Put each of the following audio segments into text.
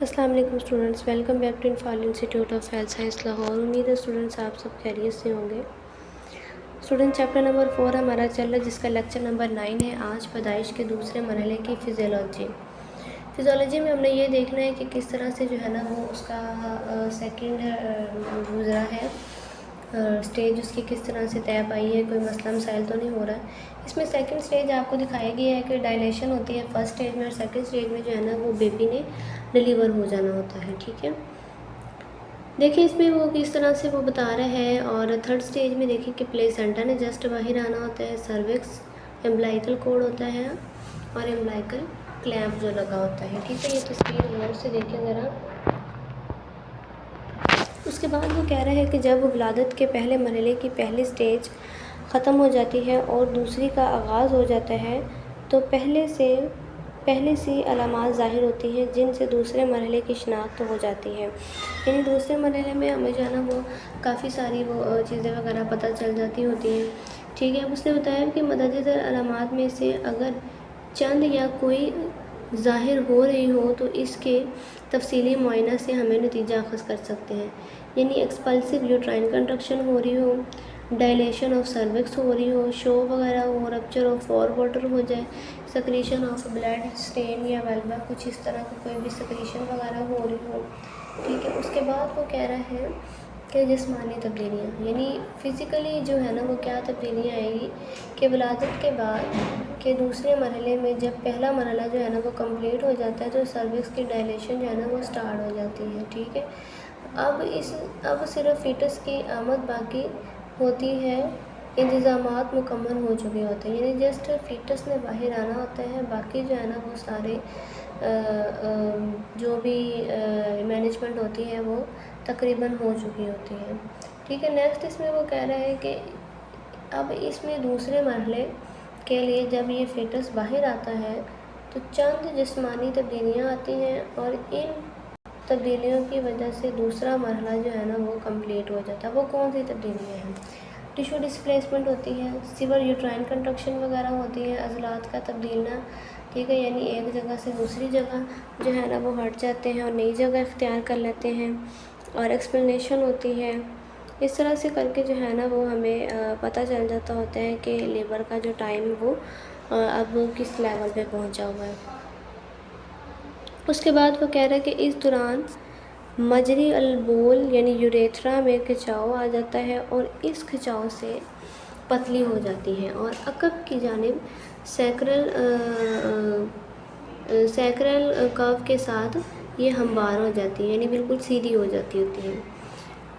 السلام علیکم students, welcome back to Anfal Institute of Health Science Lahore. امید ہے اسٹوڈنٹس آپ سب خیریت سے ہوں گے۔ اسٹوڈنٹ چیپٹر نمبر 4 ہمارا چل رہا ہے، جس کا لیکچر نمبر 9 ہے۔ آج پیدائش کے دوسرے مرحلے کی فزیولوجی میں ہم نے یہ دیکھنا ہے کہ کس طرح سے جو ہے نا وہ اس کا سیکنڈ گزرا ہے، اسٹیج اس کی کس طرح سے طے پائی ہے، کوئی مسئلہ مسائل تو نہیں ہو رہا ہے۔ اس میں سیکنڈ اسٹیج آپ کو دکھایا گیا ہے کہ ڈائلیشن ہوتی ہے فرسٹ اسٹیج میں، اور سیکنڈ اسٹیج میں جو ہے نا وہ بیبی نے ڈلیور ہو جانا ہوتا ہے، ٹھیک ہے۔ دیکھیں اس میں وہ کس طرح سے وہ بتا رہا ہے۔ اور تھرڈ اسٹیج میں دیکھیں کہ پلیسنٹا نے جسٹ باہر آنا ہوتا ہے، سروکس امبلائکل کوڈ ہوتا ہے اور امبلائکل کلیمپ جو لگا ہوتا ہے، ٹھیک ہے۔ یہ تصویر غور سے دیکھیں ذرا۔ اس کے بعد وہ کہہ رہا ہے کہ جب ولادت کے پہلے مرحلے کی پہلی اسٹیج ختم ہو جاتی ہے اور دوسری کا آغاز ہو جاتا ہے تو پہلے سی علامات ظاہر ہوتی ہیں جن سے دوسرے مرحلے کی شناخت ہو جاتی ہے۔ یعنی دوسرے مرحلے میں ہمیں جو ہے نا وہ کافی ساری وہ چیزیں وغیرہ پتہ چل جاتی ہوتی ہیں، ٹھیک ہے۔ اب اس نے بتایا کہ مندرجہ ذیل علامات میں سے اگر چند یا کوئی ظاہر ہو رہی ہو تو اس کے تفصیلی معائنہ سے ہمیں نتیجہ اخذ کر سکتے ہیں۔ یعنی ایکسپلسو یوٹرائن کنٹرکشن ہو رہی ہو، ڈائلیشن آف سروکس ہو رہی ہو، شو وغیرہ ہو، رپچر آف فور واٹر ہو جائے، سکریشن آف بلڈ اسٹین یا ویلوا، کچھ اس طرح کی کوئی بھی سکریشن وغیرہ ہو رہی ہو، ٹھیک ہے۔ اس کے بعد وہ کہہ رہا ہے کہ جسمانی تبدیلیاں، یعنی فزیکلی جو ہے نا وہ کیا تبدیلیاں آئیں گی کہ ولادت کے بعد کے دوسرے مرحلے میں جب پہلا مرحلہ جو ہے نا وہ کمپلیٹ ہو جاتا ہے تو سروکس کی ڈائلیشن جو ہے نا وہ سٹارٹ ہو جاتی ہے، ٹھیک ہے۔ اب صرف فیٹس کی آمد باقی ہوتی ہے، انتظامات مکمل ہو چکے ہوتے ہیں، یعنی جسٹ فیٹس نے باہر آنا ہوتا ہے، باقی جو ہے نا وہ سارے جو بھی مینجمنٹ ہوتی ہے وہ تقریباً ہو چکی ہوتی ہے، ٹھیک ہے۔ نیکسٹ اس میں وہ کہہ رہا ہے کہ اب اس میں دوسرے مرحلے کے لیے جب یہ فیٹس باہر آتا ہے تو چند جسمانی تبدیلیاں آتی ہیں اور ان تبدیلیوں کی وجہ سے دوسرا مرحلہ جو ہے نا وہ کمپلیٹ ہو جاتا ہے۔ وہ کون سی تبدیلیاں ہیں؟ ٹیشو ڈسپلیسمنٹ ہوتی ہے، سیور یوٹرائن کنٹرکشن وغیرہ ہوتی ہے، عضلات کا تبدیلنا، ٹھیک ہے، یعنی ایک جگہ سے دوسری جگہ جو ہے نا وہ ہٹ جاتے ہیں اور نئی جگہ اختیار کر لیتے ہیں، اور ایکسپلینیشن ہوتی ہے۔ اس طرح سے کر کے جو ہے نا وہ ہمیں پتہ چل جاتا ہوتا ہے کہ لیبر کا جو ٹائم وہ اب کس لیول پہ پہنچا ہوا ہے۔ اس کے بعد وہ کہہ رہا ہے کہ اس دوران مجری البول یعنی یوریتھرا میں کھچاؤ آ جاتا ہے اور اس کھچاؤ سے پتلی ہو جاتی ہے اور عقب کی جانب سیکرل کرو کے ساتھ یہ ہموار ہو جاتی ہے، یعنی بالکل سیدھی ہو جاتی ہوتی ہے۔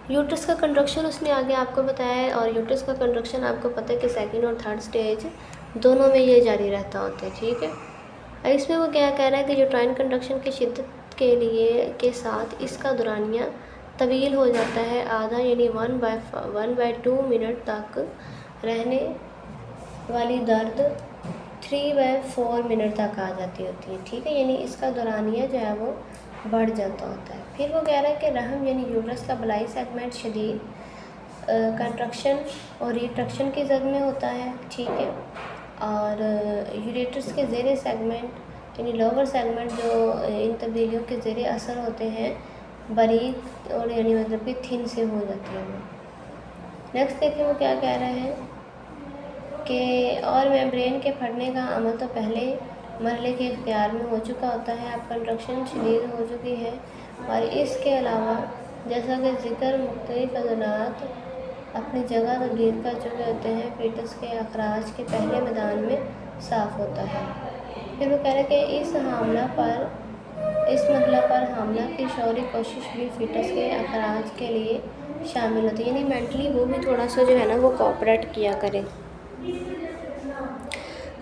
یوٹرس کا کنٹرکشن اس نے آگے آپ کو بتایا ہے، اور یوٹرس کا کنٹرکشن آپ کو پتہ ہے کہ سیکنڈ اور تھرڈ اسٹیج دونوں میں یہ جاری رہتا ہوتا ہے، ٹھیک ہے۔ اور اس میں وہ کیا کہہ رہا ہے کہ یوٹرائن کنٹرکشن کی شدت کے ساتھ اس کا دورانیہ طویل ہو جاتا ہے، آدھا یعنی 1/2 منٹ تک رہنے والی درد 3/4 منٹ تک آ جاتی ہوتی ہے، ٹھیک ہے، یعنی اس کا دورانیہ جو ہے وہ بڑھ جاتا ہوتا ہے۔ پھر وہ کہہ رہا ہے کہ رحم یعنی یوٹرس کا بلائی سیگمنٹ شدید کنٹرکشن اور ریٹرکشن کی زد میں ہوتا ہے، ٹھیک ہے، اور یوریٹرس کے زیر سیگمنٹ یعنی لوور سیگمنٹ جو ان تبدیلیوں کے زیر اثر ہوتے ہیں باریک اور یعنی مطلب کہ تھن سے ہو جاتے ہیں۔ نیکسٹ دیکھیں وہ کیا کہہ رہا ہے کہ اور میمبرین کے پھٹنے کا عمل تو پہلے مرحلے کے اختیار میں ہو چکا ہوتا ہے، اب کنٹرکشن شدید ہو چکی ہے، اور اس کے علاوہ جیسا کہ ذکر مختلف عضلات اپنی جگہ تبدیل کر چکے ہوتے ہیں، فیٹس کے اخراج کے پہلے میدان میں صاف ہوتا ہے۔ پھر وہ کہہ رہے کہ اس مرحلہ پر حاملہ کی شعوری کوشش بھی فیٹس کے اخراج کے لیے شامل ہوتی ہے، یعنی مینٹلی وہ بھی تھوڑا سا جو ہے نا وہ کوآپریٹ کیا کرے۔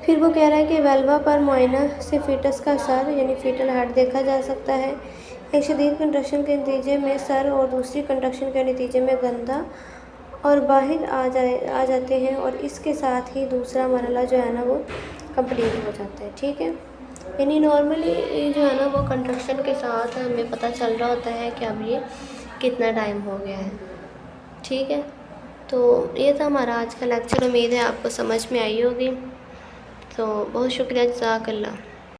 پھر وہ کہہ رہا ہے کہ ویلوا پر معائنہ سے فیٹس کا سر یعنی فیٹل ہیڈ دیکھا جا سکتا ہے۔ ایک شدید کنٹرکشن کے نتیجے میں سر اور دوسری کنٹرکشن کے نتیجے میں گندھا اور باہر آ جاتے ہیں، اور اس کے ساتھ ہی دوسرا مرحلہ جو ہے نا وہ کمپلیٹ ہو جاتا ہے، ٹھیک ہے۔ یعنی نارملی جو ہے نا وہ کنٹرکشن کے ساتھ ہمیں پتہ چل رہا ہوتا ہے کہ اب یہ کتنا ٹائم ہو گیا ہے، ٹھیک ہے۔ تو یہ تھا ہمارا آج کا لیکچر، امید ہے آپ کو سمجھ میں آئی ہوگی۔ تو بہت شکریہ، جزاک اللہ۔